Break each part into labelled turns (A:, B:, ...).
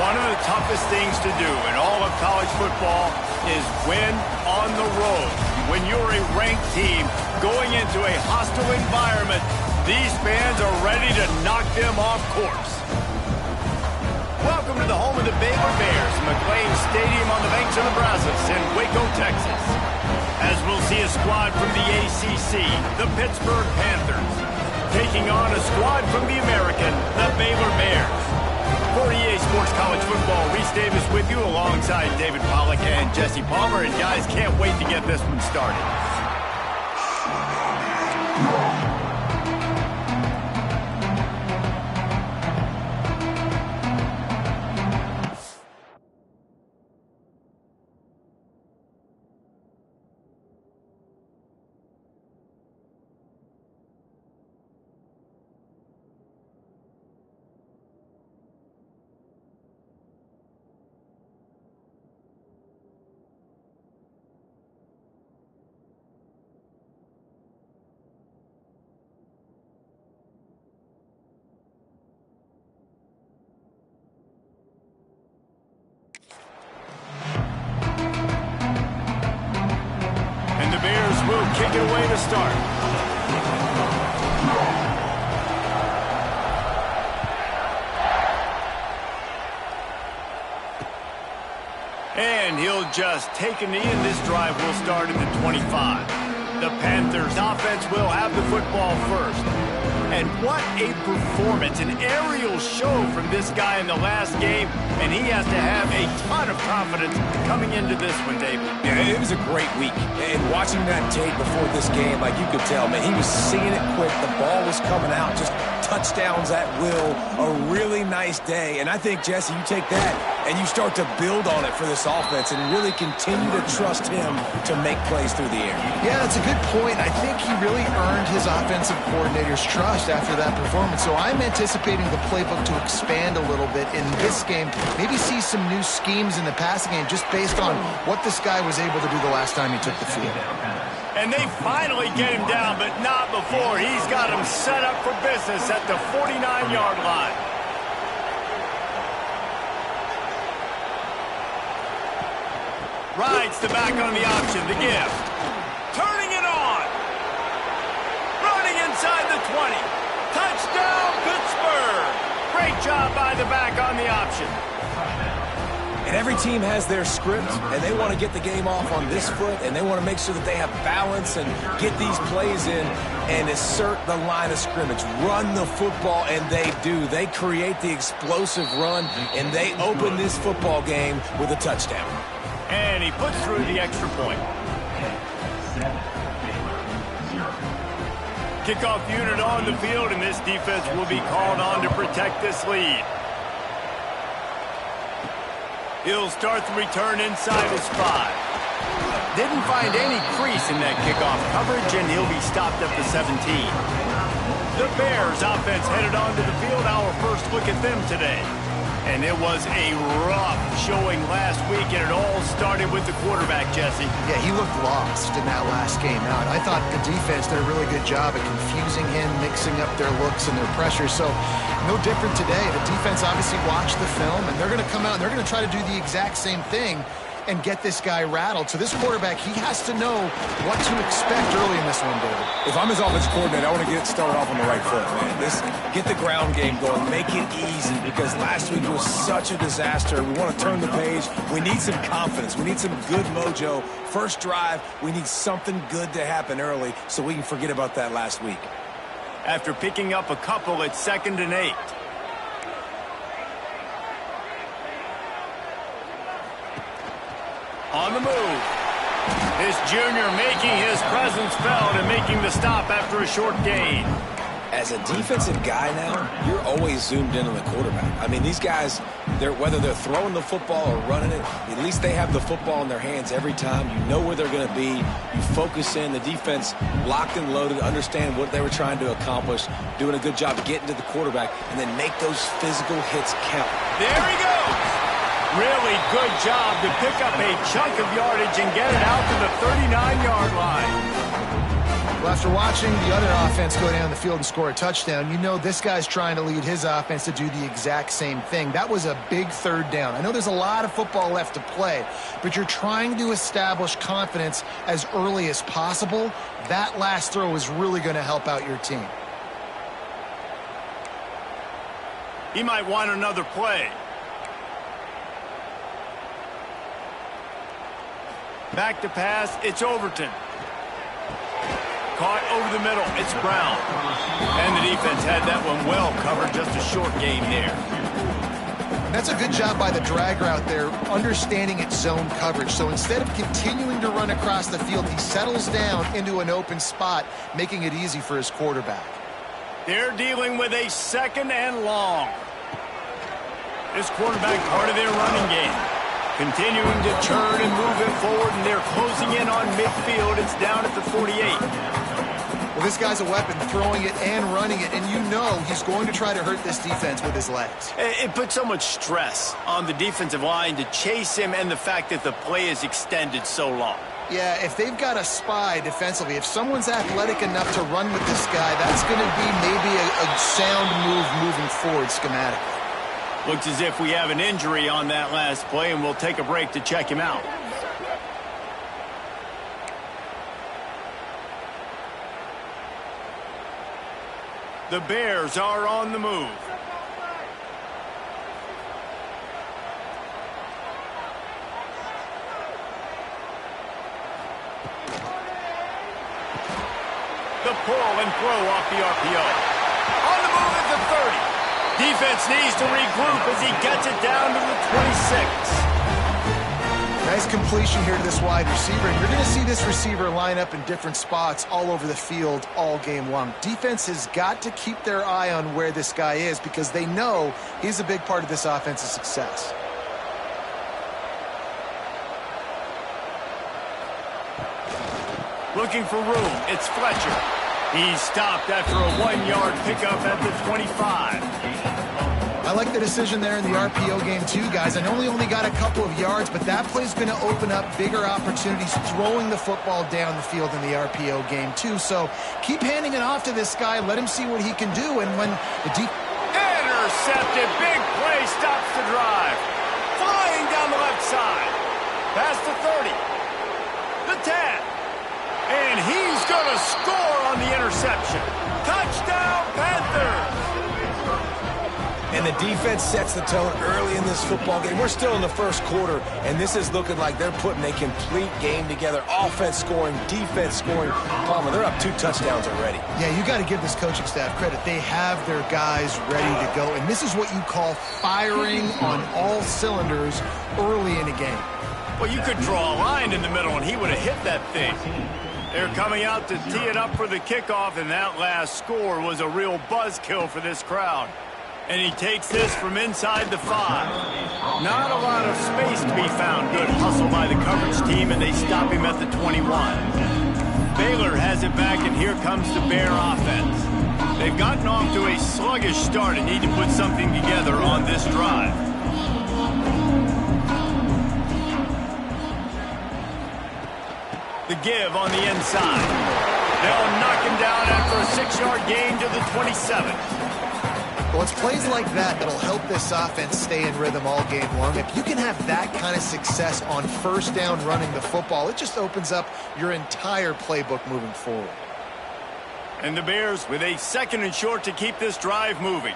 A: One of the toughest things to do in all of college football is win on the road. When you're a ranked team going into a hostile environment, these fans are ready to knock them off course. Welcome to the home of the Baylor Bears, McLean Stadium on the banks of the Brazos in Waco, Texas. As we'll see a squad from the ACC, the Pittsburgh Panthers, taking on a squad from the American, the Baylor Bears. For EA Sports College Football, Reese Davis with you alongside David Pollack and Jesse Palmer. And guys, can't wait to get this one started. Will kick it away to start. And he'll just take a knee, and this drive will start at the 25. The Panthers offense will have the football first. And what a performance, an aerial show from this guy in the last game, and he has to have a ton of confidence coming into this one, David.
B: Yeah, it was a great week, and watching that tape before this game, like you could tell, man, he was seeing it quick, the ball was coming out, just touchdowns at will, a really nice day, and I think, Jesse, you take that and you start to build on it for this offense and really continue to trust him to make plays through the air.
C: Yeah, that's a good point. I think he really earned his offensive coordinator's trust after that performance. So I'm anticipating the playbook to expand a little bit in this game. Maybe see some new schemes in the passing game just based on what this guy was able to do the last time he took the field.
A: And they finally get him down, but not before. He's got him set up for business at the 49-yard line. Rides the back on the option, the gift. Turning it on. Running inside the 20. Touchdown, Pittsburgh. Great job by the back on the option.
B: And every team has their script, and they want to get the game off on this foot, and they want to make sure that they have balance and get these plays in and assert the line of scrimmage. Run the football, and they do. They create the explosive run, and they open this football game with a touchdown.
A: And he puts through the extra point. Kickoff unit on the field, and this defense will be called on to protect this lead. He'll start the return inside his 5. Didn't find any crease in that kickoff coverage, and he'll be stopped at the 17. The Bears offense headed onto the field. Our first look at them today. And it was a rough showing last week, and it all started with the quarterback, Jesse.
C: Yeah, he looked lost in that last game out. I thought the defense did a really good job at confusing him, mixing up their looks and their pressure. So no different today. The defense obviously watched the film, and they're going to come out and they're going to try to do the exact same thing and get this guy rattled. So this quarterback, he has to know what to expect early in this one, David.
B: If I'm his offensive coordinator, I want to get started off on the right foot, man. Get the ground game going, make it easy, because last week was such a disaster. We want to turn the page. We need some confidence. We need some good mojo. First drive, we need something good to happen early so we can forget about that last week.
A: After picking up a couple, it's 2nd and 8. On the move. This junior making his presence felt and making the stop after a short gain.
B: As a defensive guy now, you're always zoomed in on the quarterback. I mean, these guys, whether they're throwing the football or running it, at least they have the football in their hands every time. You know where they're going to be. You focus in. The defense locked and loaded, understand what they were trying to accomplish, doing a good job getting to the quarterback, and then make those physical hits count.
A: There he goes. Really good job to pick up a chunk of yardage and get it out to the 39-yard line.
C: Well, after watching the other offense go down the field and score a touchdown, you know this guy's trying to lead his offense to do the exact same thing. That was a big third down. I know there's a lot of football left to play, but you're trying to establish confidence as early as possible. That last throw is really going to help out your team.
A: He might want another play. Back to pass, it's Overton. Caught over the middle, it's Brown. And the defense had that one well covered, just a short game there.
C: That's a good job by the drag route there, understanding its zone coverage. So instead of continuing to run across the field, he settles down into an open spot, making it easy for his quarterback.
A: They're dealing with a 2nd and long. This quarterback part of their running game. Continuing to turn and move it forward, and they're closing in on midfield. It's down at the 48.
C: Well, this guy's a weapon, throwing it and running it, and you know he's going to try to hurt this defense with his legs.
A: It puts so much stress on the defensive line to chase him, and the fact that the play is extended so long.
C: Yeah, if they've got a spy defensively, if someone's athletic enough to run with this guy, that's going to be maybe a sound move moving forward schematically.
A: Looks as if we have an injury on that last play, and we'll take a break to check him out. The Bears are on the move. The pull and throw off the RPO. On the move at the 30. Defense needs to regroup as he gets it down to the 26.
C: Nice completion here to this wide receiver, and you're going to see this receiver line up in different spots all over the field all game long. Defense has got to keep their eye on where this guy is because they know he's a big part of this offense's success.
A: Looking for room, it's Fletcher. He's stopped after a 1-yard pickup at the 25.
C: I like the decision there in the RPO game too, guys. I know he only got a couple of yards, but that play's going to open up bigger opportunities throwing the football down the field in the RPO game too. So keep handing it off to this guy. Let him see what he can do. And when the
A: intercepted, big play stops the drive. Flying down the left side. Past the 30. The 10. And he's going to score on the interception. Touchdown, Panthers!
B: And the defense sets the tone early in this football game. We're still in the first quarter, and this is looking like they're putting a complete game together. Offense scoring, defense scoring. Palmer, they're up 2 touchdowns already.
C: Yeah, you got to give this coaching staff credit. They have their guys ready to go, and this is what you call firing on all cylinders early in a game.
A: Well, you could draw a line in the middle, and he would have hit that thing. They're coming out to tee it up for the kickoff, and that last score was a real buzzkill for this crowd. And he takes this from inside the 5. Not a lot of space to be found. Good hustle by the coverage team, and they stop him at the 21. Baylor has it back, and here comes the Bear offense. They've gotten off to a sluggish start and need to put something together on this drive. The give on the inside. They'll knock him down after a 6-yard gain to the 27.
C: Well, it's plays like that that'll help this offense stay in rhythm all game long. If you can have that kind of success on first down running the football, it just opens up your entire playbook moving forward.
A: And the Bears with a 2nd and short to keep this drive moving.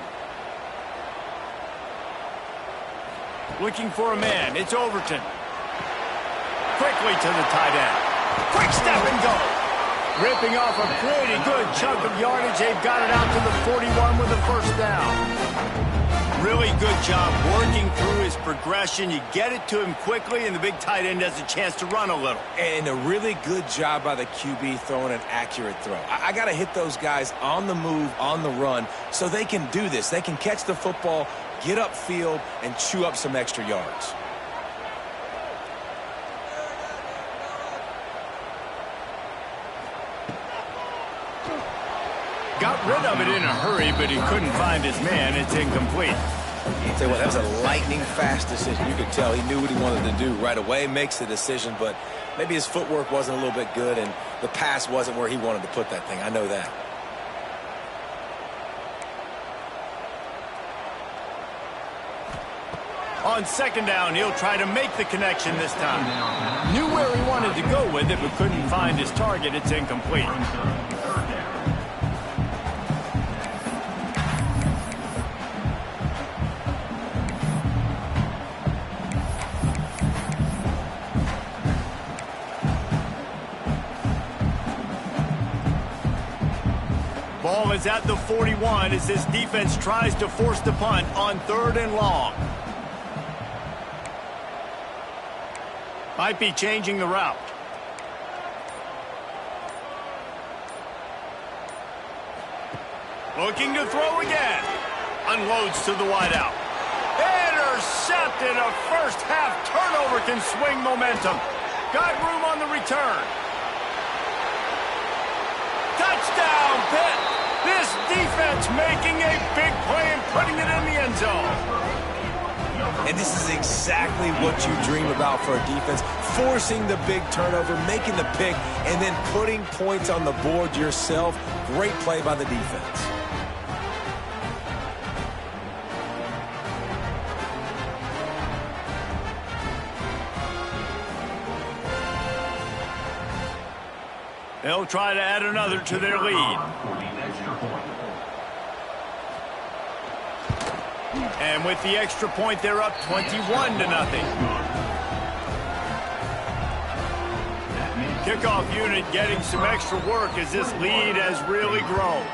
A: Looking for a man. It's Overton. Quickly to the tight end. Quick step and go. Ripping off a pretty good chunk of yardage. They've got it out to the 41 with a first down. Really good job working through his progression. You get it to him quickly, and the big tight end has a chance to run a little.
B: And a really good job by the QB throwing an accurate throw. I got to hit those guys on the move, on the run, so they can do this. They can catch the football, get upfield, and chew up some extra yards.
A: Got rid of it in a hurry, but he couldn't find his man. It's incomplete.
B: Tell you what, that was a lightning fast decision. You could tell he knew what he wanted to do right away, makes the decision, but Maybe his footwork wasn't a little bit good and the pass wasn't where he wanted to put that thing. I know that.
A: On second down, he'll try to make the connection this time. Knew where he wanted to go with it, but couldn't find his target. It's incomplete. Ball is at the 41 as this defense tries to force the punt on 3rd and long. Might be changing the route. Looking to throw again. Unloads to the wideout. Intercepted. A first-half turnover can swing momentum. Got room on the return. Touchdown, Pitt. This defense making a big play and putting it in the end zone.
B: And this is exactly what you dream about for a defense. Forcing the big turnover, making the pick, and then putting points on the board yourself. Great play by the defense.
A: They'll try to add another to their lead. And with the extra point, they're up 21-0. Kickoff unit getting some extra work as this lead has really grown.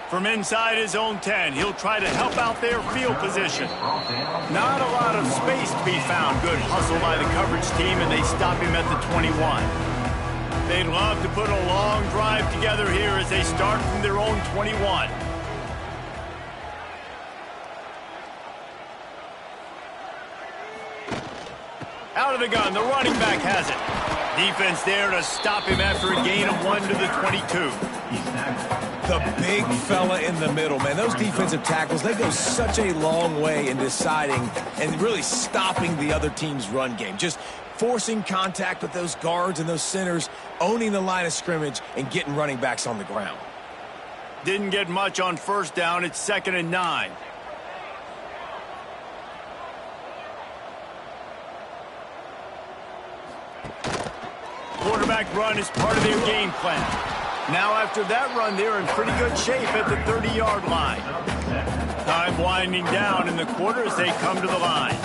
A: From inside his own 10, he'll try to help out their field position. Not a lot of space to be found. Good hustle by the coverage team, and they stop him at the 21. They'd love to put a long drive together here as they start from their own 21. Out of the gun, the running back has it. Defense there to stop him after a gain of 1 to the 22.
B: The big fella in the middle, man. Those defensive tackles, they go such a long way in deciding and really stopping the other team's run game. Just forcing contact with those guards and those centers, owning the line of scrimmage, and getting running backs on the ground.
A: Didn't get much on first down. It's 2nd and 9. Quarterback run is part of their game plan. Now after that run, they're in pretty good shape at the 30-yard line. Time winding down in the quarter as they come to the line.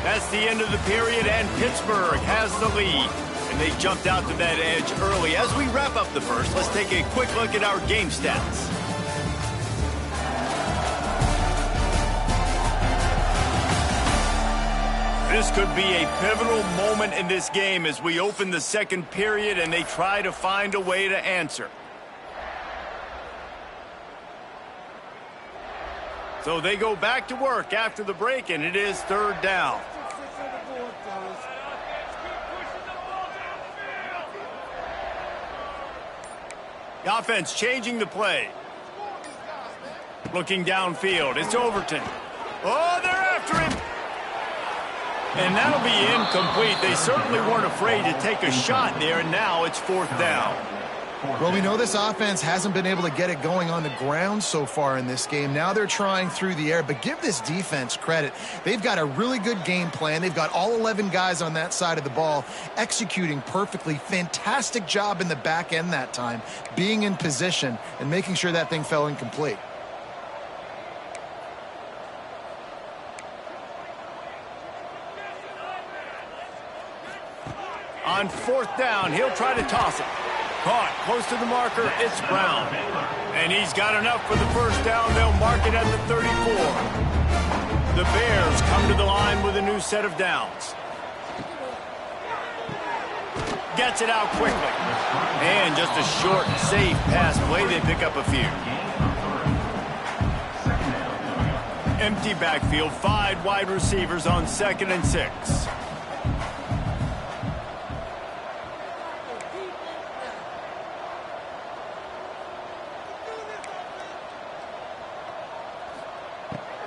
A: That's the end of the period, and Pittsburgh has the lead. And they jumped out to that edge early. As we wrap up the first, let's take a quick look at our game stats. This could be a pivotal moment in this game as we open the second period and they try to find a way to answer. So they go back to work after the break, and it is 3rd down. The offense changing the play. Looking downfield, it's Overton. Oh, they're after him. And that'll be incomplete. They certainly weren't afraid to take a shot there, and now it's 4th down.
C: Well, we know this offense hasn't been able to get it going on the ground so far in this game. Now they're trying through the air, but give this defense credit. They've got a really good game plan. They've got all 11 guys on that side of the ball executing perfectly. Fantastic job in the back end that time, being in position and making sure that thing fell incomplete.
A: On 4th down, he'll try to toss it. Caught close to the marker, it's Brown. And he's got enough for the first down. They'll mark it at the 34. The Bears come to the line with a new set of downs. Gets it out quickly. And just a short, safe pass play. They pick up a few. Empty backfield, 5 wide receivers on 2nd and 6.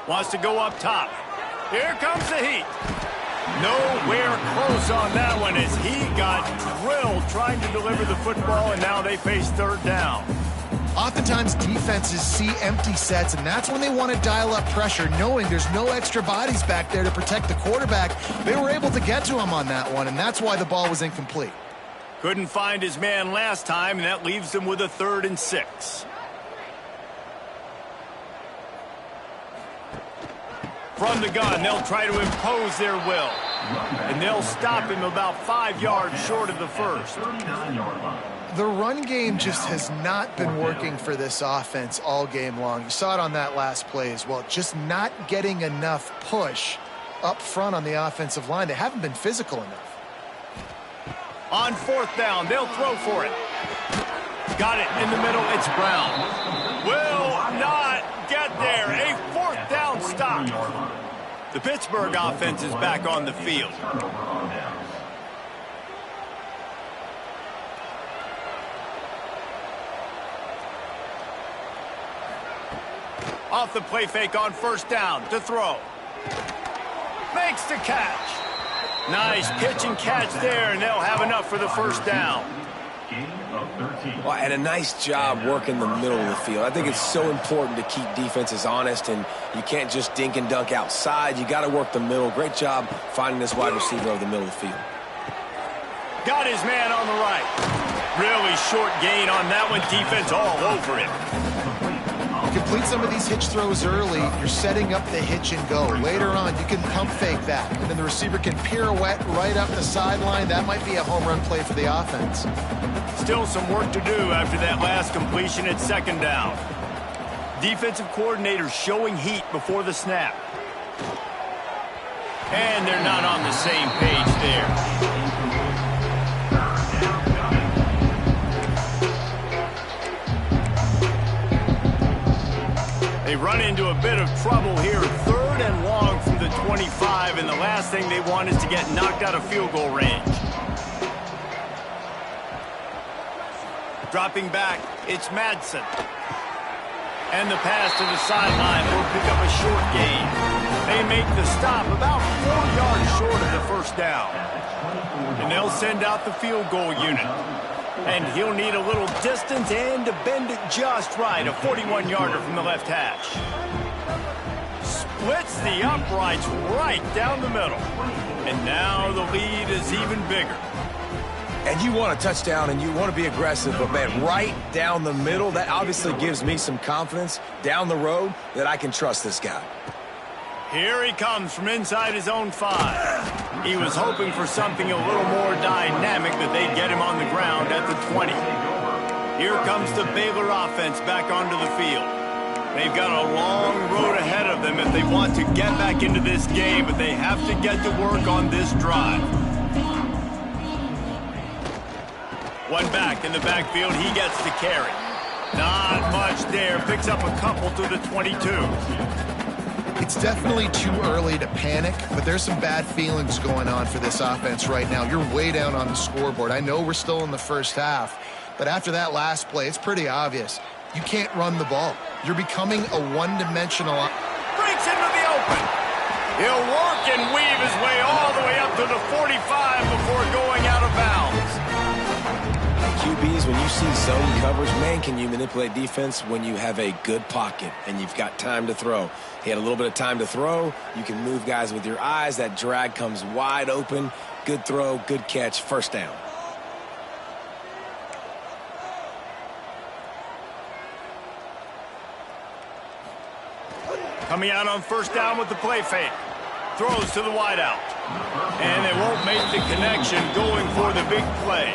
A: Wants to go up top. Here comes the heat. Nowhere close on that one as he got drilled trying to deliver the football, and now they face third down.
C: Oftentimes, defenses see empty sets, and that's when they want to dial up pressure, knowing there's no extra bodies back there to protect the quarterback. They were able to get to him on that one, and that's why the ball was incomplete.
A: Couldn't find his man last time, and that leaves them with a 3rd and 6. From the gun, they'll try to impose their will. And they'll stop him about 5 yards short of the first.
C: The run game just has not been working for this offense all game long. You saw it on that last play as well. Just not getting enough push up front on the offensive line. They haven't been physical enough.
A: On 4th down, they'll throw for it. Got it in the middle. It's Brown. Will not get there. A 4th down stop. The Pittsburgh offense is back on the field. Off the play fake on 1st down to throw. Makes the catch. Nice pitch and catch there, and they'll have enough for the 1st down.
B: Well, and a nice job working the middle of the field. I think it's so important to keep defenses honest, and you can't just dink and dunk outside. You got to work the middle. Great job finding this wide receiver over the middle of the field.
A: Got his man on the right. Really short gain on that one. Defense all over it.
C: You complete some of these hitch throws early, you're setting up the hitch and go. Later on, you can pump fake that, and then the receiver can pirouette right up the sideline. That might be a home run play for the offense.
A: Still some work to do after that last completion at 2nd down. Defensive coordinator showing heat before the snap. And they're not on the same page there. They run into a bit of trouble here. 3rd and long from the 25, and the last thing they want is to get knocked out of field goal range. Dropping back, it's Madsen. And the pass to the sideline will pick up a short gain. They make the stop about 4 yards short of the 1st down. And they'll send out the field goal unit. And he'll need a little distance and to bend it just right. A 41-yarder from the left hash. Splits the uprights right down the middle. And now the lead is even bigger.
B: And you want a touchdown and you want to be aggressive, but man, right down the middle, that obviously gives me some confidence down the road that I can trust this guy.
A: Here he comes from inside his own 5. He was hoping for something a little more dynamic, that they'd get him on the ground at the 20. Here comes the Baylor offense back onto the field. They've got a long road ahead of them if they want to get back into this game, but they have to get to work on this drive. One back in the backfield, he gets the carry. Not much there, picks up a couple to the 22.
C: It's definitely too early to panic, but there's some bad feelings going on for this offense right now. You're way down on the scoreboard. I know we're still in the 1st half, but after that last play, it's pretty obvious. You can't run the ball. You're becoming a one-dimensional.
A: Breaks into the open. He'll work and weave his way all the way up to the 45 before going out of bounds.
B: QBs, when you see zone coverage, man, can you manipulate defense when you have a good pocket and you've got time to throw. He had a little bit of time to throw. You can move guys with your eyes. That drag comes wide open. Good throw, good catch, 1st down.
A: Coming out on 1st down with the play fake. Throws to the wideout. And they won't make the connection going for the big play.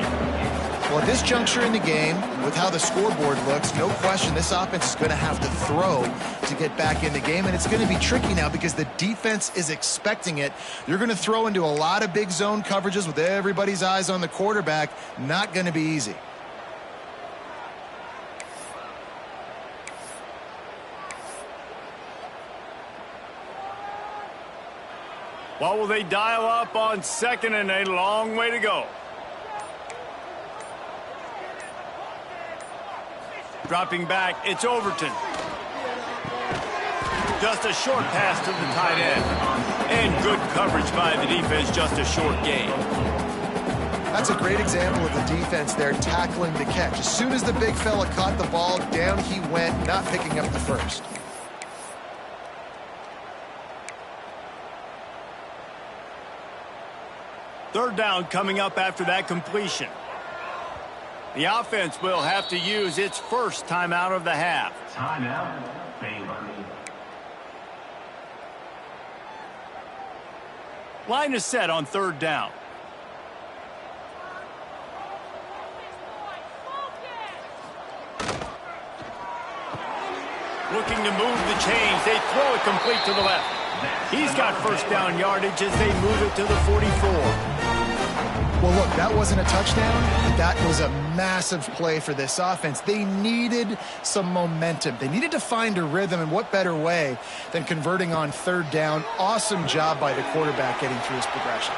C: Well, at this juncture in the game, with how the scoreboard looks, no question this offense is going to have to throw to get back in the game, and it's going to be tricky now because the defense is expecting it. You're going to throw into a lot of big zone coverages with everybody's eyes on the quarterback. Not going to be easy.
A: What will they dial up on 2nd and a long way to go? Dropping back, it's Overton. just a short pass to the tight end. And good coverage by the defense, just a short gain.
C: That's a great example of the defense there tackling the catch. As soon as the big fella caught the ball, down he went, not picking up the first.
A: Third down coming up after that completion. The offense will have to use its first timeout of the half.
D: Timeout, Baylor.
A: Line is set on third down. Looking to move the chains. They throw it complete to the left. He's got first down yardage as they move it to the 44.
C: Well, look, that wasn't a touchdown. That was a massive play for this offense. They needed some momentum. They needed to find a rhythm, and what better way than converting on third down. Awesome job by the quarterback getting through his progression.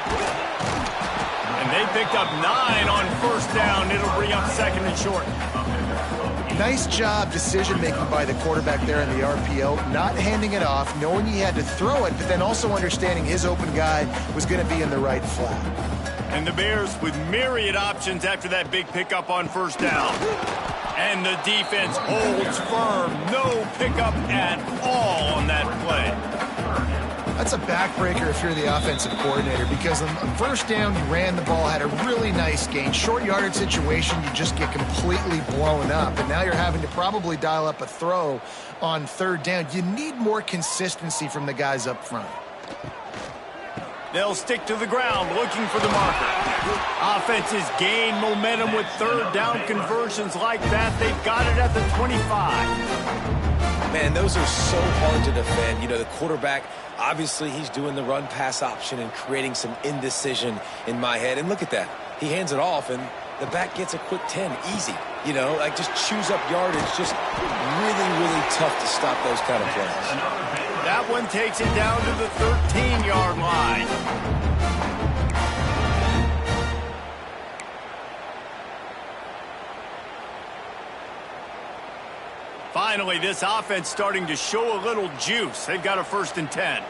A: And they picked up 9 on first down. It'll bring up second and short.
C: Nice job decision-making by the quarterback there in the RPO, not handing it off, knowing he had to throw it, but then also understanding his open guy was going to be in the right flat.
A: And the Bears with myriad options after that big pickup on first down. And the defense holds firm. No pickup at all on that play.
C: That's a backbreaker if you're the offensive coordinator, because on first down, you ran the ball, had a really nice gain. Short yardage situation, you just get completely blown up. And now you're having to probably dial up a throw on third down. You need more consistency from the guys up front.
A: They'll stick to the ground looking for the marker. Offenses gain momentum with third down conversions like that. They've got it at the 25.
B: Man, those are so hard to defend. You know, the quarterback, obviously he's doing the run-pass option and creating some indecision in my head. And look at that. He hands it off, and the back gets a quick 10. Easy. You know, like just chews up yardage. Just really, really tough to stop those kind of plays.
A: That one takes it down to the 13-yard line. Finally, this offense starting to show a little juice. They've got a 1st and 10.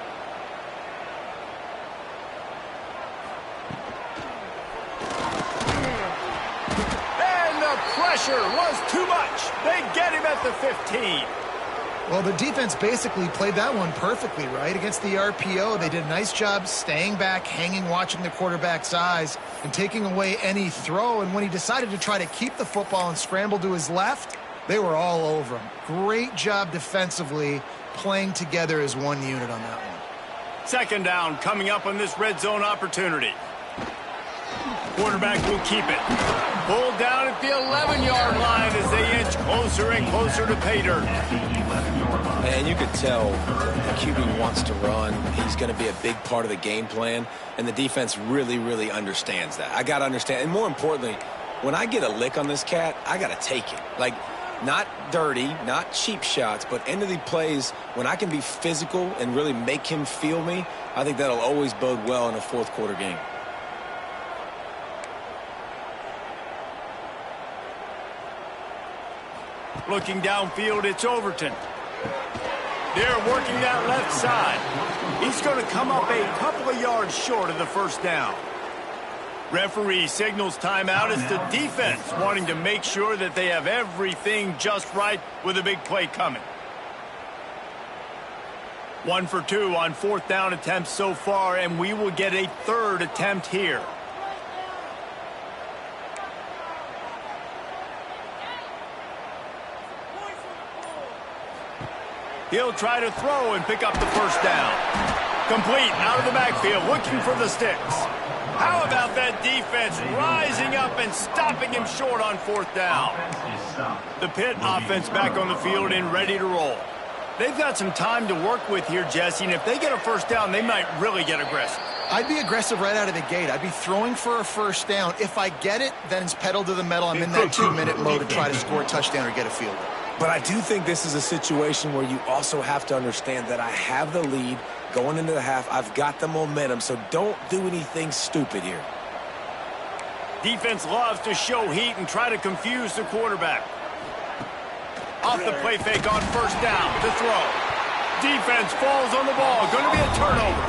A: And the pressure was too much. They get him at the 15.
C: Well, the defense basically played that one perfectly, right? Against the RPO, they did a nice job staying back, hanging, watching the quarterback's eyes, and taking away any throw. And when he decided to try to keep the football and scramble to his left, they were all over him. Great job defensively, playing together as one unit on that one.
A: Second down coming up on this red zone opportunity. Quarterback will keep it. Pulled down at the 11-yard line as they inch closer and closer to pay dirt.
B: And you could tell the QB wants to run. He's going to be a big part of the game plan, and the defense really, really understands that. I got to understand, and more importantly, when I get a lick on this cat, I got to take it. Like, not dirty, not cheap shots, but end of the plays, when I can be physical and really make him feel me, I think that'll always bode well in a fourth quarter game.
A: Looking downfield, it's Overton. They're working that left side. He's going to come up a couple of yards short of the first down. Referee signals timeout as the defense wanting to make sure that they have everything just right with a big play coming. 1 for 2 on fourth down attempts so far, and we will get a third attempt here. He'll try to throw and pick up the first down. Complete out of the backfield, looking for the sticks. How about that defense rising up and stopping him short on fourth down? The Pitt offense back on the field and ready to roll. They've got some time to work with here, Jesse, and if they get a first down, they might really get aggressive.
C: I'd be aggressive right out of the gate. I'd be throwing for a first down. If I get it, then it's pedal to the metal. I'm in that 2-minute mode to try to score a touchdown or get a field goal.
B: But I do think this is a situation where you also have to understand that I have the lead going into the half. I've got the momentum, so don't do anything stupid here.
A: Defense loves to show heat and try to confuse the quarterback. Off the play fake on first down to throw. Defense falls on the ball. Going to be a turnover.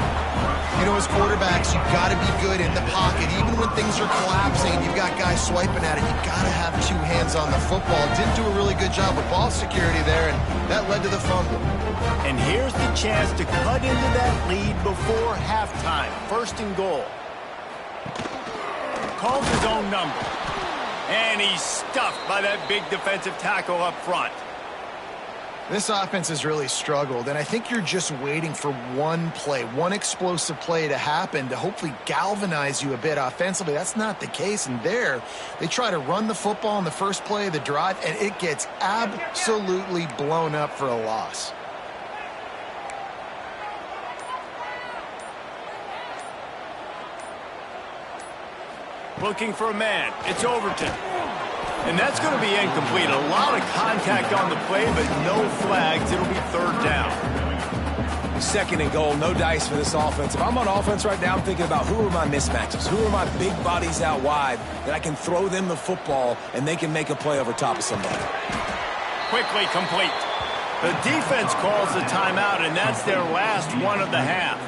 C: You know, as quarterbacks, you've got to be good in the pocket. Even when things are collapsing and you've got guys swiping at it, you've got to have two hands on the football. Didn't do a really good job with ball security there, and that led to the fumble.
A: And here's the chance to cut into that lead before halftime. First and goal. Calls his own number. And he's stuffed by that big defensive tackle up front.
C: This offense has really struggled, and I think you're just waiting for one play, one explosive play to happen to hopefully galvanize you a bit offensively. That's not the case, and there, they try to run the football in the first play of the drive, and it gets absolutely blown up for a loss.
A: Looking for a man. It's Overton. And that's going to be incomplete. A lot of contact on the play, but no flags. It'll be third down.
B: Second and goal, no dice for this offense. If I'm on offense right now, I'm thinking about who are my mismatches? Who are my big bodies out wide that I can throw them the football and they can make a play over top of somebody?
A: Quickly complete. The defense calls the timeout, and that's their last one of the half.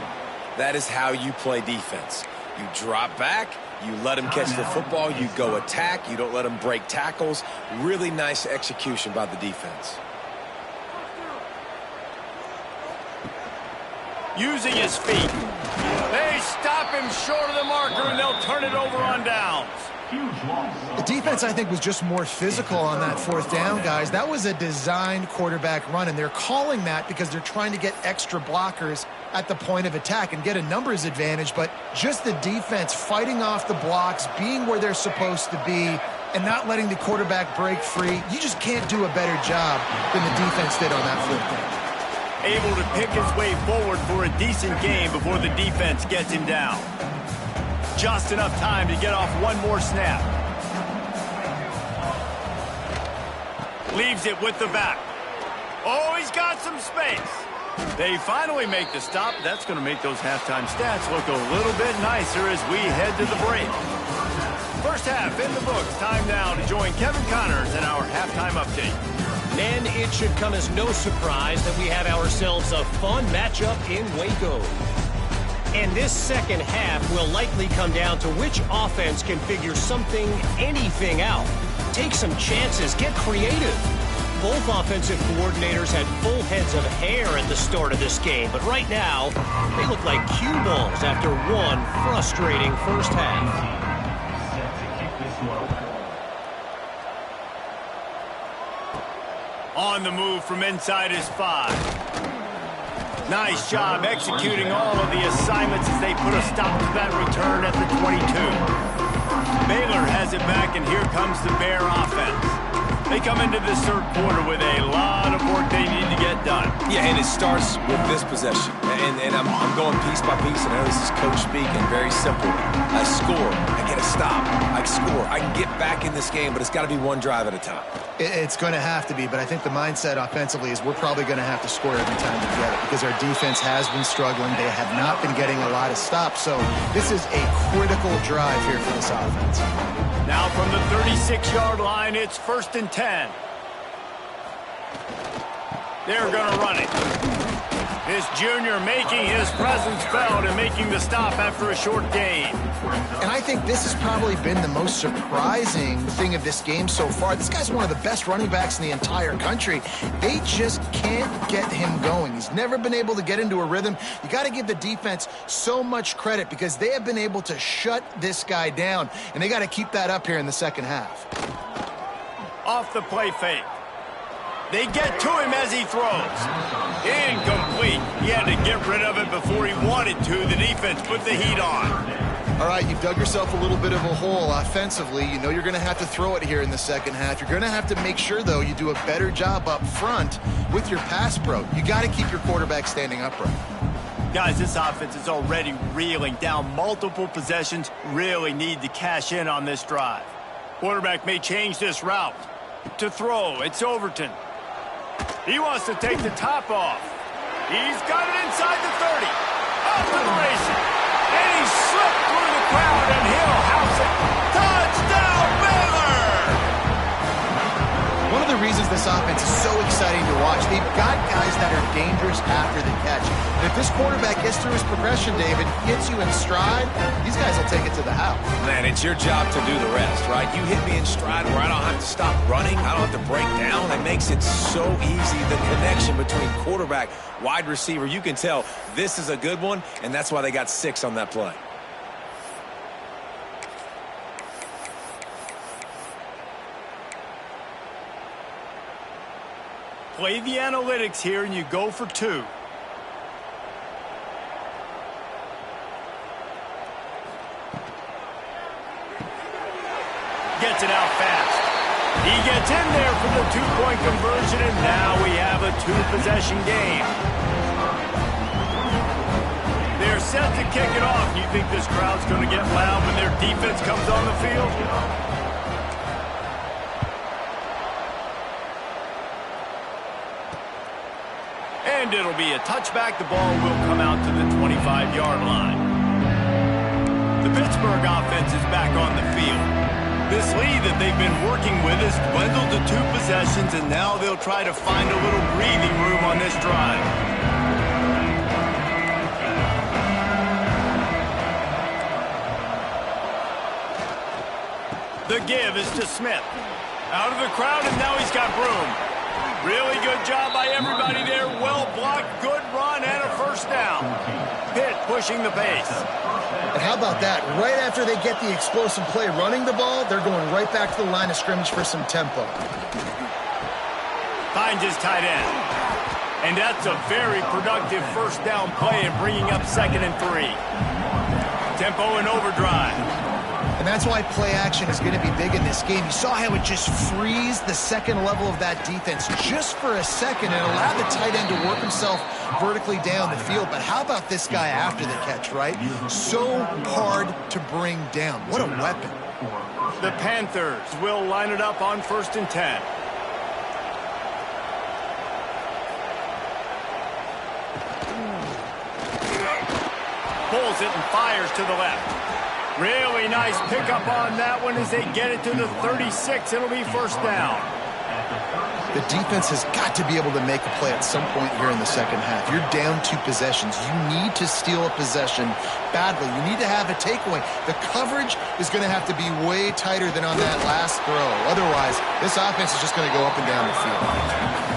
B: That is how you play defense. You drop back. You let him catch the football. You go attack. You don't let him break tackles. Really nice execution by the defense.
A: Using his feet. They stop him short of the marker, and they'll turn it over on downs.
C: The defense, I think, was just more physical on that fourth down, guys. That was a designed quarterback run, and they're calling that because they're trying to get extra blockers at the point of attack and get a numbers advantage, but just the defense fighting off the blocks, being where they're supposed to be, and not letting the quarterback break free. You just can't do a better job than the defense did on that fourth down.
A: Able to pick his way forward for a decent game before the defense gets him down. Just enough time to get off one more snap. Leaves it with the back. Oh, he's got some space. They finally make the stop. That's going to make those halftime stats look a little bit nicer as we head to the break. First half in the books. Time now to join Kevin Connors in our halftime update.
E: And it should come as no surprise that we have ourselves a fun matchup in Waco. And this second half will likely come down to which offense can figure something, anything out. Take some chances, get creative. Both offensive coordinators had full heads of hair at the start of this game, but right now, they look like cue balls after one frustrating first half.
A: On the move from inside his 5. Nice job executing all of the assignments as they put a stop to that return at the 22. Baylor has it back, and here comes the Bear offense. They come into this third quarter with a lot of work they need to get done.
B: Yeah, and it starts with this possession. And I'm going piece by piece, and I know this is coach speaking, very simple. I score, I get a stop, I score. I can get back in this game, but it's got to be one drive at a time.
C: It's going to have to be, but I think the mindset offensively is we're probably going to have to score every time we get it because our defense has been struggling. They have not been getting a lot of stops, so this is a critical drive here for this offense.
A: Now from the 36-yard line, it's 1st and 10. They're going to run it. This junior making his presence felt and making the stop after a short gain.
C: And I think this has probably been the most surprising thing of this game so far. This guy's one of the best running backs in the entire country. They just can't get him going. He's never been able to get into a rhythm. You got to give the defense so much credit because they have been able to shut this guy down, and they got to keep that up here in the second half.
A: Off the play fake. They get to him as he throws. Incomplete. He had to get rid of it before he wanted to. The defense put the heat on.
C: All right, you've dug yourself a little bit of a hole offensively. You know you're going to have to throw it here in the second half. You're going to have to make sure, though, you do a better job up front with your pass pro. You got to keep your quarterback standing upright.
A: Guys, this offense is already reeling down multiple possessions. Really need to cash in on this drive. Quarterback may change this route. To throw, it's Overton. He wants to take the top off. He's got it inside the 30. Off to the races. And he slipped through the crowd, and he'll house it. Touchdown, Baylor!
C: One of the reasons this offense is so exciting to watch, they've got guys that are dangerous after the catch. And if this quarterback gets through his progression, David, hits you in stride, these guys will take it to the house.
B: Man, it's your job to do the rest, right? You hit me in stride where I don't have to stop running. I don't have to break down. It makes it so easy, the connection between quarterback, wide receiver. You can tell this is a good one, and that's why they got 6 on that play.
A: Play the analytics here, and you go for 2. Gets it out fast. He gets in there for the 2-point conversion, and now we have a 2-possession game. They're set to kick it off. You think this crowd's going to get loud when their defense comes on the field? And it'll be a touchback. The ball will come out to the 25-yard line. The Pittsburgh offense is back on the field. This lead that they've been working with has dwindled to 2 possessions, and now they'll try to find a little breathing room on this drive. The give is to Smith. Out of the crowd, and now he's got room. Really good job by everybody there. Well blocked, good run, and a first down. Pitt pushing the pace.
C: And how about that? Right after they get the explosive play running the ball, they're going right back to the line of scrimmage for some tempo.
A: Finds his tight end. And that's a very productive first down play and bringing up 2nd and 3. Tempo and overdrive.
C: And that's why play action is going to be big in this game. You saw how it just frees the second level of that defense just for a second and allowed the tight end to work himself vertically down the field. But how about this guy after the catch, right? So hard to bring down. What a weapon.
A: The Panthers will line it up on 1st and 10. Pulls it and fires to the left. Really nice pickup on that one as they get it to the 36. It'll be first down.
C: The defense has got to be able to make a play at some point here in the second half. You're down 2 possessions. You need to steal a possession badly. You need to have a takeaway. The coverage is going to have to be way tighter than on that last throw. Otherwise, this offense is just going to go up and down the field.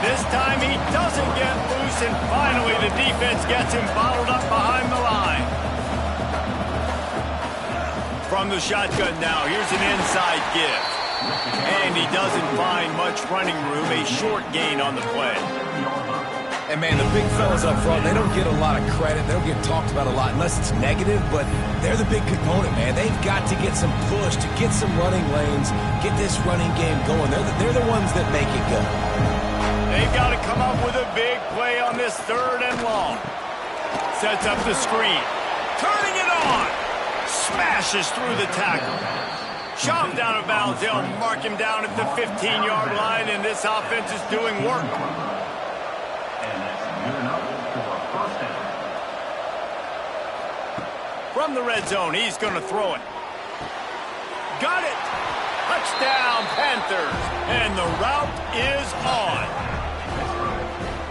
A: This time he doesn't get loose, and finally the defense gets him bottled up behind the line. From the shotgun now, here's an inside give. And he doesn't find much running room, a short gain on the play.
B: And, man, the big fellas up front, they don't get a lot of credit. They don't get talked about a lot unless it's negative, but they're the big component, man. They've got to get some push, to get some running lanes, get this running game going. They're the ones that make it go.
A: They've got to come up with a big play on this 3rd and long. Sets up the screen. Turning it on. Smashes through the tackle. Shoved out of bounds. They'll mark him down at the 15-yard line, and this offense is doing work. From the red zone, he's going to throw it. Got it. Touchdown, Panthers. And the route is on.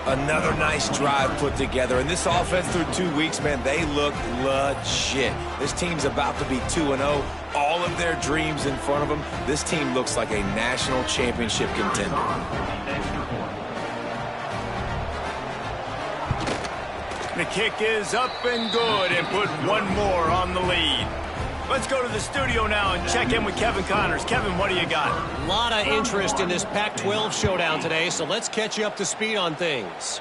B: Another nice drive put together. And this offense through 2 weeks, man, they look legit. This team's about to be 2-0. All of their dreams in front of them. This team looks like a national championship contender.
A: The kick is up and good and put one more on the lead. Let's go to the studio now and check in with Kevin Connors. Kevin, what do you got?
E: A lot of interest in this Pac-12 showdown today, so let's catch you up to speed on things.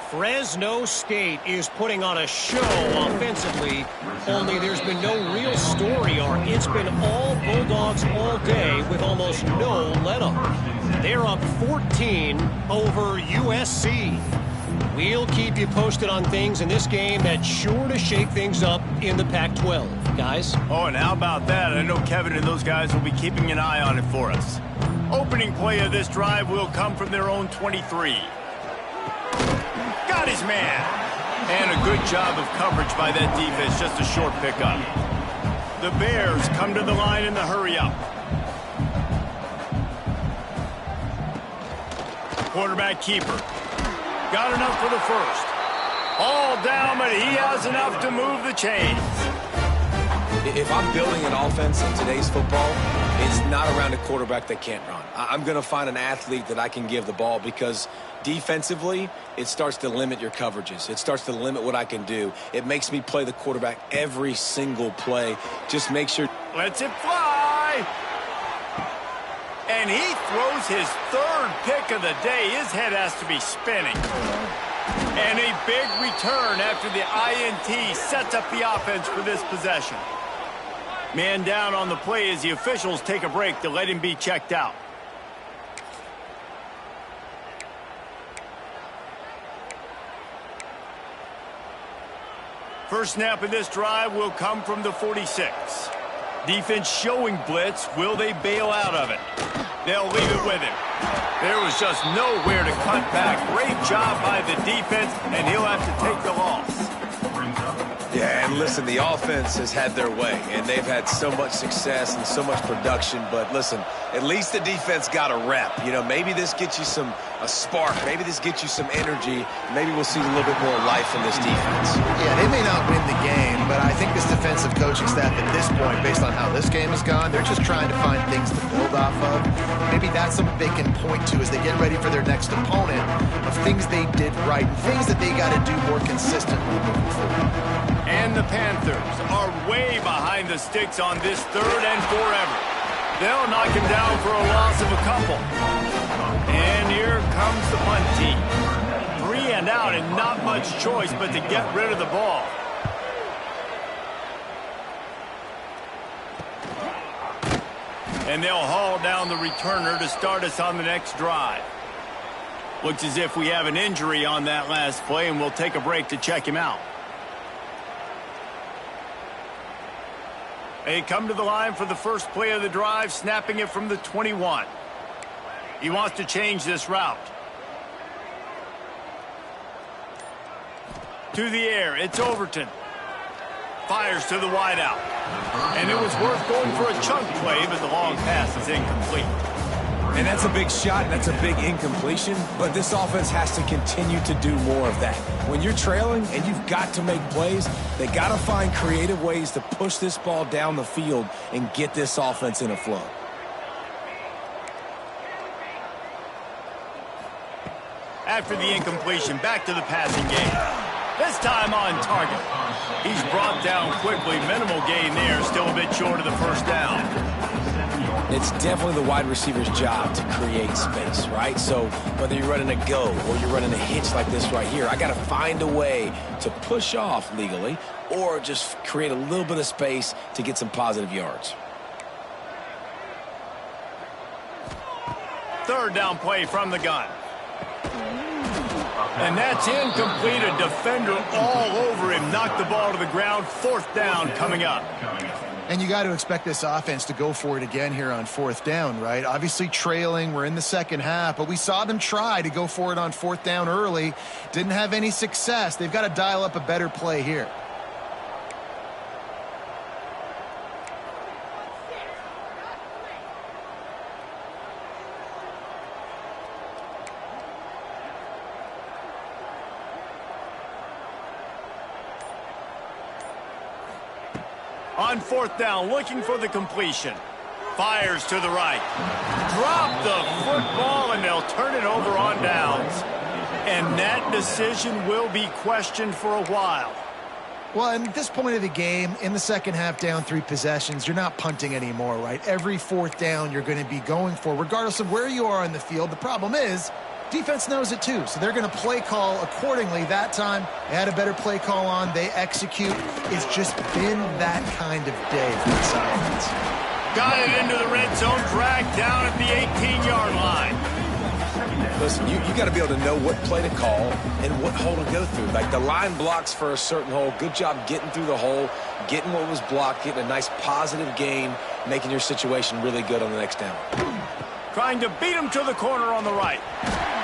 E: Fresno State is putting on a show offensively, only there's been no real story arc. It's been all Bulldogs all day with almost no let-up. They're up 14 over USC. We'll keep you posted on things in this game that's sure to shake things up in the Pac-12. Guys?
A: Oh, and how about that? I know Kevin and those guys will be keeping an eye on it for us. Opening play of this drive will come from their own 23. Got his man. And a good job of coverage by that defense. Just a short pickup. The Bears come to the line in the hurry-up. Quarterback keeper. Got enough for the first. All down, but he has enough to move the chains.
B: If I'm building an offense in today's football, it's not around a quarterback that can't run. I'm going to find an athlete that I can give the ball because defensively, it starts to limit your coverages. It starts to limit what I can do. It makes me play the quarterback every single play. Just make sure.
A: Lets it fly. And he throws his third pick of the day. His head has to be spinning. And a big return after the INT sets up the offense for this possession. Man down on the play as the officials take a break to let him be checked out. First snap of this drive will come from the 46. Defense showing blitz. Will they bail out of it? They'll leave it with him. There was just nowhere to cut back. Great job by the defense, and he'll have to take the loss.
B: Yeah, and listen, the offense has had their way, and they've had so much success and so much production. But listen, at least the defense got a rep. You know, maybe this gets you a spark. Maybe this gets you some energy. Maybe we'll see a little bit more life in this defense.
C: Yeah, they may not win the game, but I think this defensive coaching staff at this point, based on how this game has gone, they're just trying to find things to build off of. Maybe that's something they can point to as they get ready for their next opponent of things they did right and things that they got to do more consistently moving forward.
A: And the Panthers are way behind the sticks on this third and forever. They'll knock him down for a loss of a couple. And here comes the punt team. 3 and out and not much choice but to get rid of the ball. And they'll haul down the returner to start us on the next drive. Looks as if we have an injury on that last play, and we'll take a break to check him out. They come to the line for the first play of the drive, snapping it from the 21. He wants to change this route. To the air, it's Overton. Fires to the wideout. And it was worth going for a chunk play, but the long pass is incomplete.
B: And that's a big shot, and that's a big incompletion, but this offense has to continue to do more of that. When you're trailing and you've got to make plays, they got to find creative ways to push this ball down the field and get this offense in a flow.
A: After the incompletion, back to the passing game. This time on target. He's brought down quickly. Minimal gain there, still a bit short of the first down.
B: It's definitely the wide receiver's job to create space, right? So whether you're running a go or you're running a hitch like this right here, I got to find a way to push off legally or just create a little bit of space to get some positive yards.
A: Third down play from the gun. And that's incomplete. A defender all over him. Knocked the ball to the ground. Fourth down coming up.
C: And you got to expect this offense to go for it again here on fourth down, right? Obviously trailing, we're in the second half, but we saw them try to go for it on fourth down early. Didn't have any success. They've got to dial up a better play here.
A: On fourth down, looking for the completion. Fires to the right. Drop the football, and they'll turn it over on downs. And that decision will be questioned for a while.
C: Well, and at this point of the game, in the second half, down 3 possessions, you're not punting anymore, right? Every fourth down you're going to be going for, regardless of where you are on the field. The problem is, defense knows it too, so they're going to play call accordingly. That time, they had a better play call on. They execute. It's just been that kind of day for this offense.
A: Got it into the red zone, dragged down at the 18-yard line.
B: Listen, you got to be able to know what play to call and what hole to go through. Like the line blocks for a certain hole. Good job getting through the hole, getting what was blocked, getting a nice positive gain, making your situation really good on the next down.
A: Trying to beat him to the corner on the right.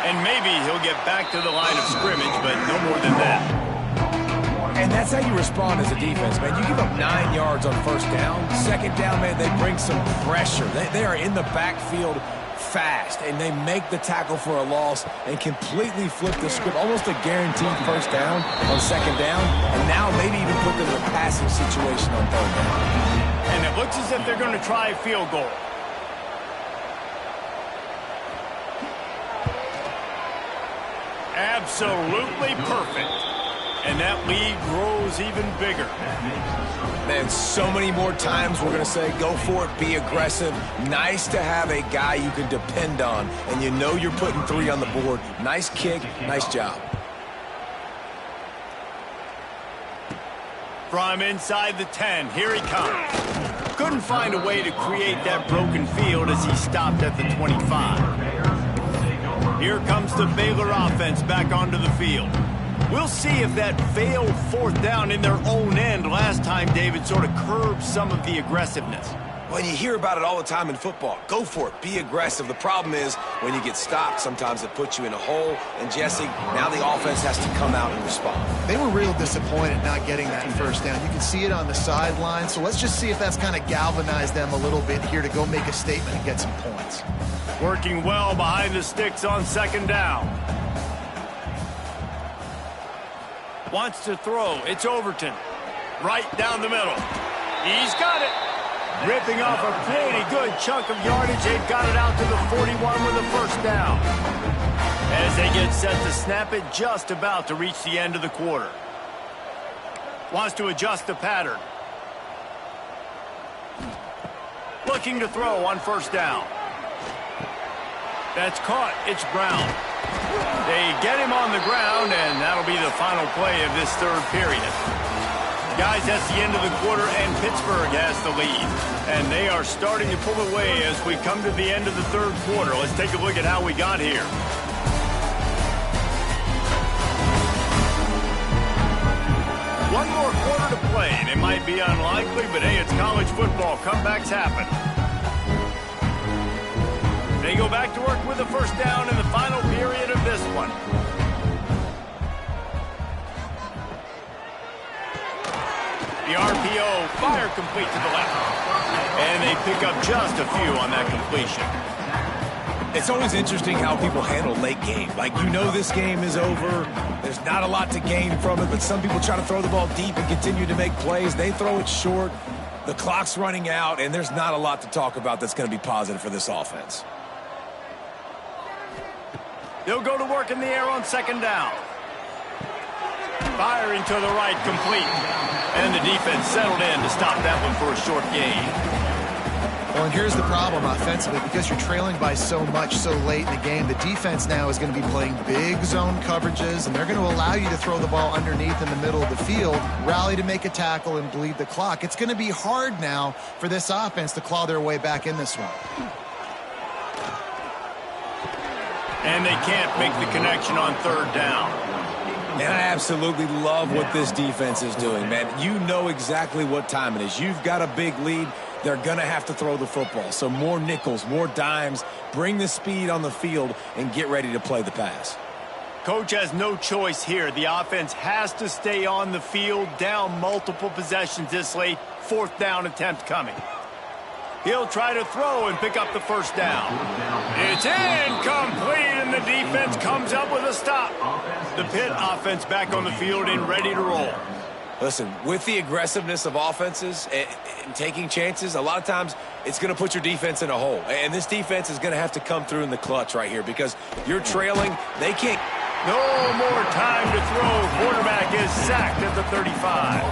A: And maybe he'll get back to the line of scrimmage, but no more than that.
B: And that's how you respond as a defense, man. You give up 9 yards on first down. Second down, man, they bring some pressure. They are in the backfield fast, and they make the tackle for a loss and completely flip the script, almost a guaranteed first down on second down, and now maybe even put them in a passing situation on third down.
A: And it looks as if they're going to try a field goal. Absolutely perfect. And that lead grows even bigger.
B: Man, so many more times we're going to say, go for it, be aggressive. Nice to have a guy you can depend on, and you know you're putting 3 on the board. Nice kick, nice job.
A: From inside the 10, here he comes. Couldn't find a way to create that broken field as he stopped at the 25. Here comes the Baylor offense back onto the field. We'll see if that failed fourth down in their own end last time, David, sort of curbed some of the aggressiveness.
B: Well, you hear about it all the time in football. Go for it. Be aggressive. The problem is when you get stopped, sometimes it puts you in a hole. And, Jesse, now the offense has to come out and respond.
C: They were real disappointed not getting that first down. You can see it on the sideline. So let's just see if that's kind of galvanized them a little bit here to go make a statement and get some points.
A: Working well behind the sticks on second down. Wants to throw. It's Overton. Right down the middle. He's got it. Ripping off a pretty good chunk of yardage. They've got it out to the 41 with a first down. As they get set to snap it, just about to reach the end of the quarter. Wants to adjust the pattern. Looking to throw on first down. That's caught. It's Brown. They get him on the ground, and that'll be the final play of this third period. Guys, that's the end of the quarter, and Pittsburgh has the lead. And they are starting to pull away as we come to the end of the third quarter. Let's take a look at how we got here. One more quarter to play, and it might be unlikely, but hey, it's college football. Comebacks happen. They go back to work with a first down in the final period of this one. The RPO, fire complete to the left. And they pick up just a few on that completion.
B: It's always interesting how people handle late game. Like, you know this game is over. There's not a lot to gain from it, but some people try to throw the ball deep and continue to make plays. They throw it short. The clock's running out, and there's not a lot to talk about that's going to be positive for this offense.
A: They'll go to work in the air on second down. Firing to the right, complete. And the defense settled in to stop that one for a short gain.
C: Well, and here's the problem offensively. Because you're trailing by so much so late in the game, the defense now is going to be playing big zone coverages, and they're going to allow you to throw the ball underneath in the middle of the field, rally to make a tackle, and bleed the clock. It's going to be hard now for this offense to claw their way back in this one.
A: And they can't make the connection on third down.
B: And I absolutely love what this defense is doing, man. You know exactly what time it is. You've got a big lead. They're going to have to throw the football. So more nickels, more dimes, bring the speed on the field, and get ready to play the pass.
A: Coach has no choice here. The offense has to stay on the field, down multiple possessions this late. Fourth down attempt coming. He'll try to throw and pick up the first down. It's incomplete, and the defense comes up with a stop. The Pitt offense back on the field and ready to roll.
B: Listen, with the aggressiveness of offenses and taking chances, a lot of times it's going to put your defense in a hole. And this defense is going to have to come through in the clutch right here because you're trailing. They can't.
A: No more time to throw. Quarterback is sacked at the 35.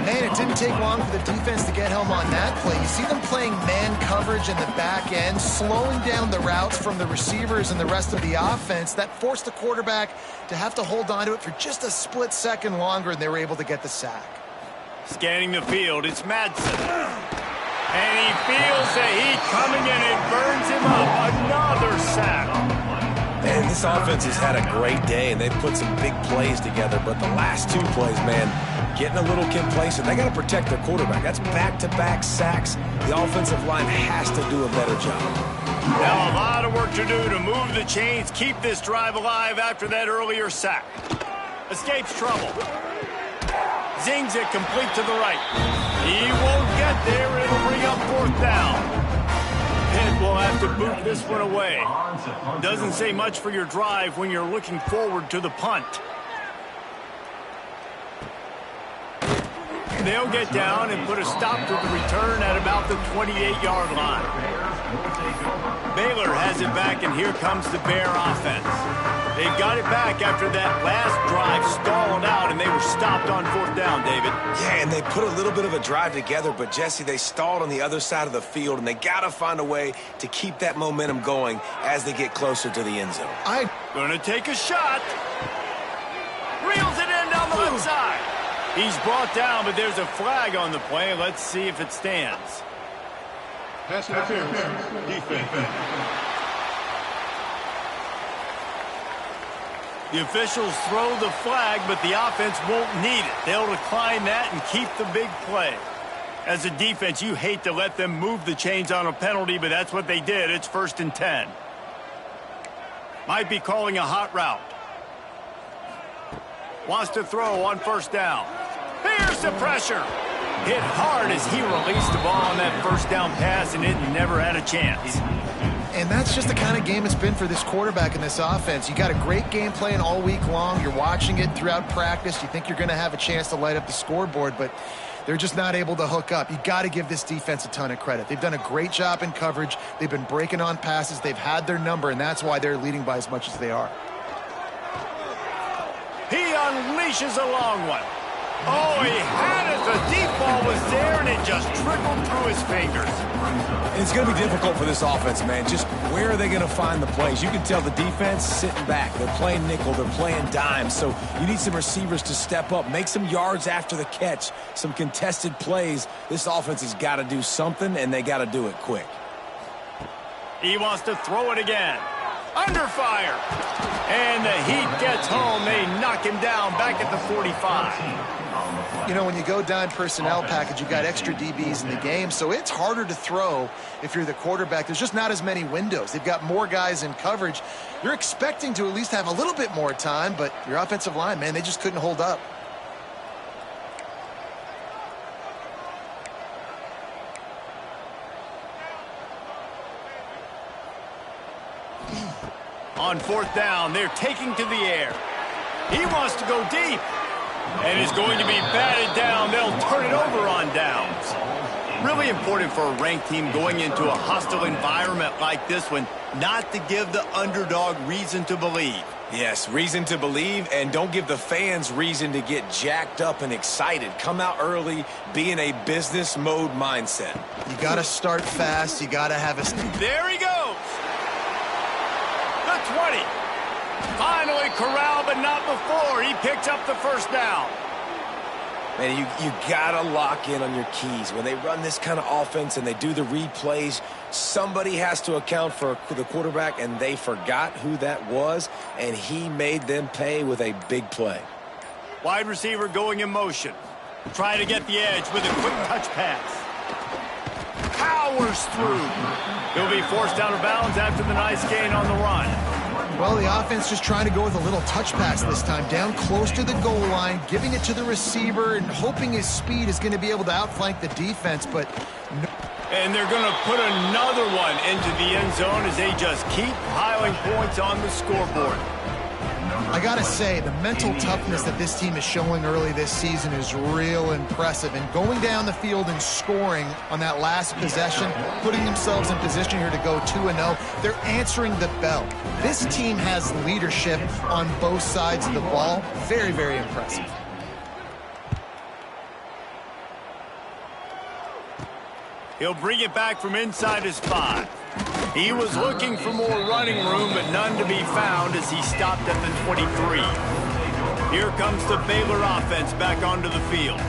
C: Man, it didn't take long for the defense to get home on that play. You see them playing man coverage in the back end, slowing down the routes from the receivers and the rest of the offense. That forced the quarterback to have to hold on to it for just a split second longer, and they were able to get the sack.
A: Scanning the field, it's Madsen. And he feels the heat coming, and it burns him up. Another sack.
B: Man, this offense has had a great day, and they've put some big plays together. But the last two plays, man, getting a little complacent. They got to protect their quarterback. That's back-to-back sacks. The offensive line has to do a better job.
A: Now a lot of work to do to move the chains, keep this drive alive after that earlier sack. Escapes trouble. Zings it complete to the right. He won't get there. It'll bring up fourth down. Pitt will have to boot this one away. Doesn't say much for your drive when you're looking forward to the punt. They'll get down and put a stop to the return at about the 28-yard line. Baylor has it back, and here comes the Bear offense. They got it back after that last drive stalled out, and they were stopped on 4th down, David.
B: Yeah, and they put a little bit of a drive together, but, Jesse, they stalled on the other side of the field, and they got to find a way to keep that momentum going as they get closer to the end zone.
A: I'm going to take a shot. Reels it in down the left side. He's brought down, but there's a flag on the play. Let's see if it stands.
F: Pass interference. Defense.
A: The officials throw the flag, but the offense won't need it. They'll decline that and keep the big play. As a defense, you hate to let them move the chains on a penalty, but that's what they did. It's 1st and 10. Might be calling a hot route. Wants to throw on 1st down. Here's the pressure. Hit hard as he released the ball on that 1st down pass, and it never had a chance.
C: And that's just the kind of game it's been for this quarterback in this offense. You got a great game plan all week long. You're watching it throughout practice. You think you're going to have a chance to light up the scoreboard, but they're just not able to hook up. You got to give this defense a ton of credit. They've done a great job in coverage. They've been breaking on passes. They've had their number, and that's why they're leading by as much as they are.
A: He unleashes a long one. Oh, he had it. The deep ball was there, and it just trickled through his fingers.
B: And it's going to be difficult for this offense, man. Just where are they going to find the plays? You can tell the defense sitting back. They're playing nickel. They're playing dime. So you need some receivers to step up, make some yards after the catch, some contested plays. This offense has got to do something, and they got to do it quick.
A: He wants to throw it again. Under fire. And the heat gets home. They knock him down back at the 45.
C: You know, when you go dime personnel package, you got extra DBs in the game, so it's harder to throw if you're the quarterback. There's just not as many windows. They've got more guys in coverage. You're expecting to at least have a little bit more time, but your offensive line, man, they just couldn't hold up.
A: On 4th down, they're taking to the air. He wants to go deep. And is going to be batted down. They'll turn it over on downs. Really important for a ranked team going into a hostile environment like this one, not to give the underdog reason to believe.
B: Yes, reason to believe, and don't give the fans reason to get jacked up and excited. Come out early, be in a business mode mindset.
C: You got to start fast. You got to have a...
A: There he goes. The 20. Finally corralled, but not before. He picked up the 1st down.
B: Man, you got to lock in on your keys. When they run this kind of offense and they do the replays, somebody has to account for the quarterback, and they forgot who that was, and he made them pay with a big play.
A: Wide receiver going in motion. Trying to get the edge with a quick touch pass. Powers through. He'll be forced out of bounds after the nice gain on the run.
C: Well, the offense just trying to go with a little touch pass this time, down close to the goal line, giving it to the receiver and hoping his speed is going to be able to outflank the defense, but... No.
A: And they're going to put another one into the end zone as they just keep piling points on the scoreboard.
C: I got to say, the mental toughness that this team is showing early this season is real impressive. And going down the field and scoring on that last possession, putting themselves in position here to go 2-0, they're answering the bell. This team has leadership on both sides of the ball. Very, very impressive.
A: He'll bring it back from inside his 5. He was looking for more running room, but none to be found as he stopped at the 23. Here comes the Baylor offense back onto the field.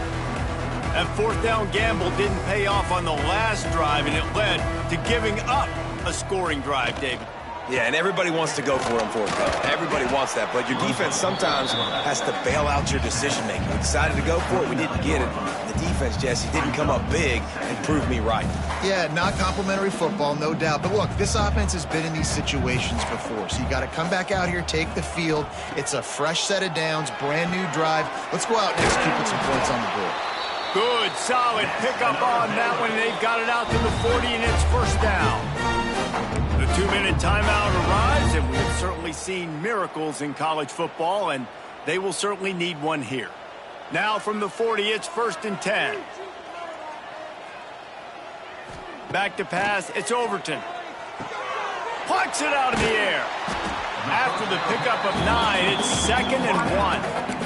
A: That 4th down gamble didn't pay off on the last drive, and it led to giving up a scoring drive, David.
B: Yeah, and everybody wants to go for him for it. Everybody wants that, but your defense sometimes has to bail out your decision-making. We decided to go for it. We didn't get it. And the defense, Jesse, didn't come up big and prove me right.
C: Yeah, not complimentary football, no doubt. But look, this offense has been in these situations before, so you got to come back out here, take the field. It's a fresh set of downs, brand new drive. Let's go out and execute with some points on the board.
A: Good, solid pickup on that one. They've got it out to the 40, and it's first down. The 2-minute timeout arrives, and we have certainly seen miracles in college football, and they will certainly need one here. Now from the 40, it's 1st and 10. Back to pass, it's Overton. Plucks it out of the air. After the pickup of 9, it's 2nd and 1.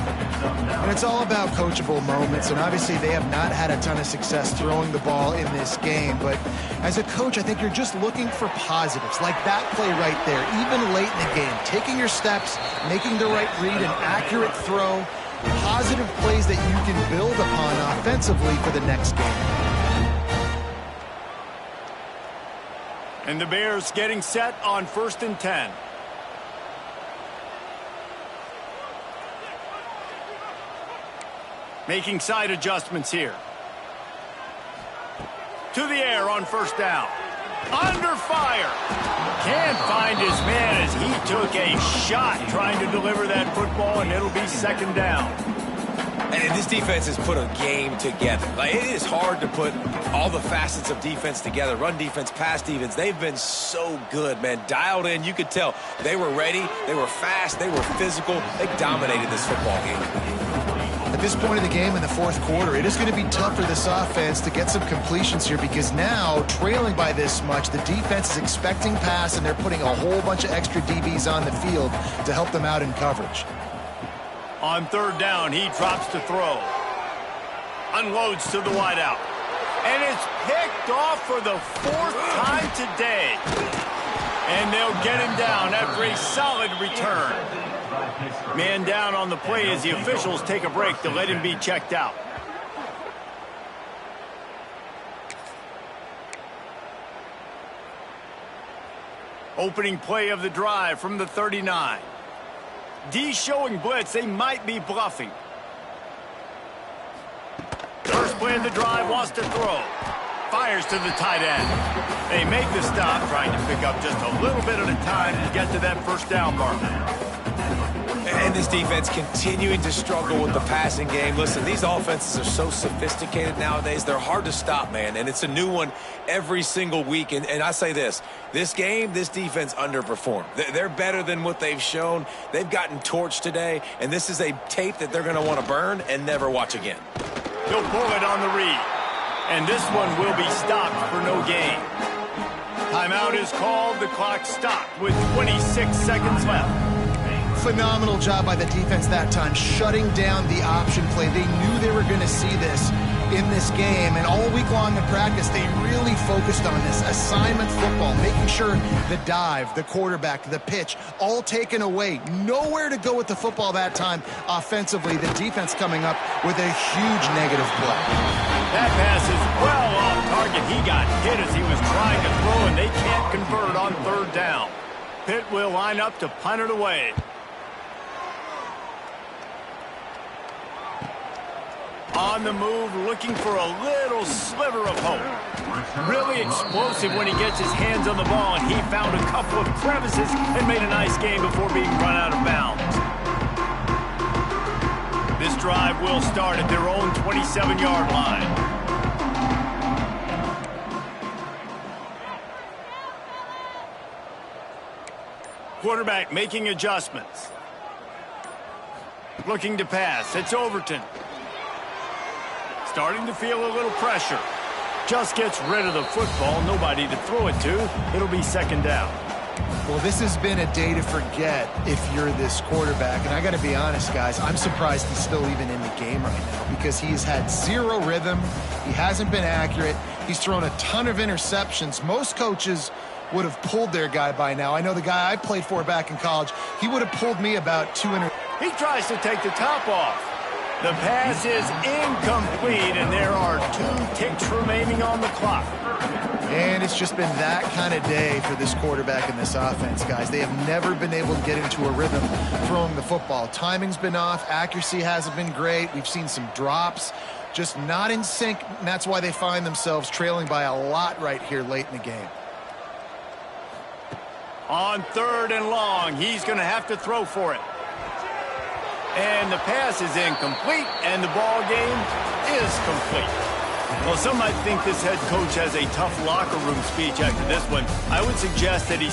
C: And it's all about coachable moments, and obviously they have not had a ton of success throwing the ball in this game. But as a coach, I think you're just looking for positives, like that play right there, even late in the game. Taking your steps, making the right read, an accurate throw, positive plays that you can build upon offensively for the next game.
A: And the Bears getting set on 1st and 10. Making side adjustments here. To the air on 1st down. Under fire. Can't find his man as he took a shot trying to deliver that football, and it'll be 2nd down.
B: And this defense has put a game together. Like, it is hard to put all the facets of defense together. Run defense, pass defense. They've been so good, man. Dialed in. You could tell they were ready. They were fast. They were physical. They dominated this football game.
C: At this point in the game in the 4th quarter, it is going to be tough for this offense to get some completions here, because now, trailing by this much, the defense is expecting pass, and they're putting a whole bunch of extra DBs on the field to help them out in coverage.
A: On 3rd down, he drops to throw. Unloads to the wideout. And it's picked off for the 4th time today. And they'll get him down after a solid return. Man down on the play as the officials take a break to let him be checked out. Opening play of the drive from the 39. D showing blitz. They might be bluffing. First play of the drive, wants to throw. Fires to the tight end. They make the stop, trying to pick up just a little bit at a time to get to that 1st down mark.
B: And this defense continuing to struggle with the passing game. Listen, these offenses are so sophisticated nowadays. They're hard to stop, man. And it's a new one every single week. And I say this game, this defense underperformed. They're better than what they've shown. They've gotten torched today. And this is a tape that they're going to want to burn and never watch again.
A: He'll pull it on the read. And this one will be stopped for no gain. Timeout is called. The clock stopped with 26 seconds left.
C: Phenomenal job by the defense that time, shutting down the option play. They knew they were going to see this in this game, and all week long in practice, they really focused on this assignment football, making sure the dive, the quarterback, the pitch, all taken away. Nowhere to go with the football that time offensively. The defense coming up with a huge negative play.
A: That pass is well off target. He got hit as he was trying to throw, and they can't convert on 3rd down. Pitt will line up to punt it away. On the move, looking for a little sliver of hope. Really explosive when he gets his hands on the ball, and he found a couple of crevices and made a nice game before being run out of bounds. This drive will start at their own 27-yard line. Quarterback making adjustments. Looking to pass. It's Overton. Starting to feel a little pressure. Just gets rid of the football. Nobody to throw it to. It'll be 2nd down.
C: Well, this has been a day to forget if you're this quarterback. And I got to be honest, guys, I'm surprised he's still even in the game right now, because he's had zero rhythm. He hasn't been accurate. He's thrown a ton of interceptions. Most coaches would have pulled their guy by now. I know the guy I played for back in college, he would have pulled me about 2 interceptions.
A: He tries to take the top off. The pass is incomplete, and there are 2 ticks remaining on the clock.
C: And it's just been that kind of day for this quarterback and this offense, guys. They have never been able to get into a rhythm throwing the football. Timing's been off. Accuracy hasn't been great. We've seen some drops, just not in sync, and that's why they find themselves trailing by a lot right here late in the game.
A: On 3rd and long, he's going to have to throw for it. And the pass is incomplete, and the ball game is complete. Well, some might think this head coach has a tough locker room speech after this one. I would suggest that he...